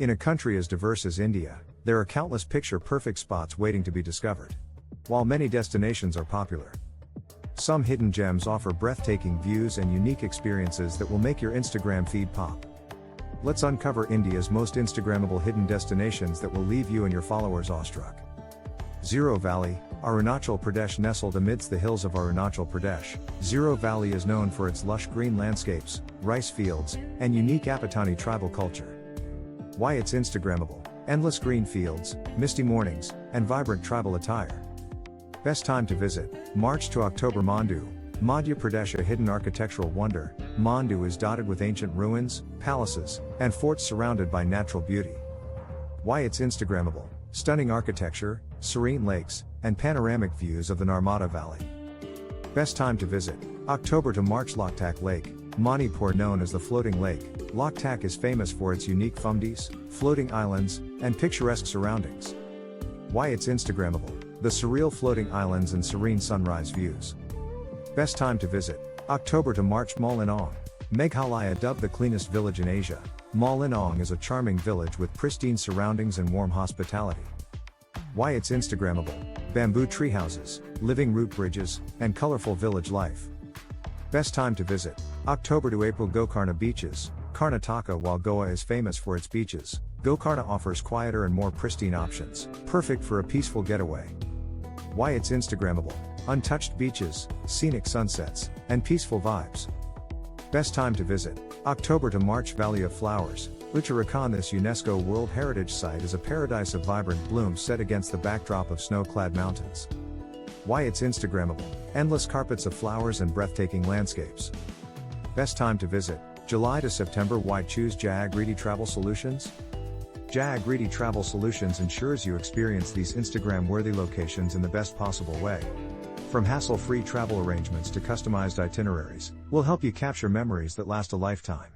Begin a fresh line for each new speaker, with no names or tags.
In a country as diverse as India, there are countless picture-perfect spots waiting to be discovered. While many destinations are popular, some hidden gems offer breathtaking views and unique experiences that will make your Instagram feed pop. Let's uncover India's most Instagrammable hidden destinations that will leave you and your followers awestruck. Ziro Valley, Arunachal Pradesh. Nestled amidst the hills of Arunachal Pradesh, Ziro Valley is known for its lush green landscapes, rice fields, and unique Apatani tribal culture. Why it's Instagrammable: endless green fields, misty mornings, and vibrant tribal attire. Best time to visit: March to October. Mandu, Madhya Pradesh. A hidden architectural wonder, Mandu is dotted with ancient ruins, palaces, and forts surrounded by natural beauty. Why it's Instagrammable: stunning architecture, serene lakes, and panoramic views of the Narmada Valley. Best time to visit: October to March. Loktak Lake, Manipur. Known as the floating lake, Loktak is famous for its unique fumdis, floating islands, and picturesque surroundings. Why it's Instagrammable: the surreal floating islands and serene sunrise views. Best time to visit: October to March. Mawlynnong, Meghalaya. Dubbed the cleanest village in Asia, Mawlynnong is a charming village with pristine surroundings and warm hospitality. Why it's Instagrammable: bamboo treehouses, living root bridges, and colorful village life. Best time to visit: October to April. Gokarna Beaches, Karnataka. While Goa is famous for its beaches, Gokarna offers quieter and more pristine options, perfect for a peaceful getaway. Why it's Instagrammable: untouched beaches, scenic sunsets, and peaceful vibes. Best time to visit: October to March. Valley of Flowers, Uttarakhand. This UNESCO World Heritage Site is a paradise of vibrant blooms set against the backdrop of snow-clad mountains. Why it's Instagrammable: endless carpets of flowers and breathtaking landscapes. Best time to visit: July to September. Why choose Jaagriti Travel Solutions? Jaagriti Travel Solutions ensures you experience these Instagram-worthy locations in the best possible way. From hassle-free travel arrangements to customized itineraries, we'll help you capture memories that last a lifetime.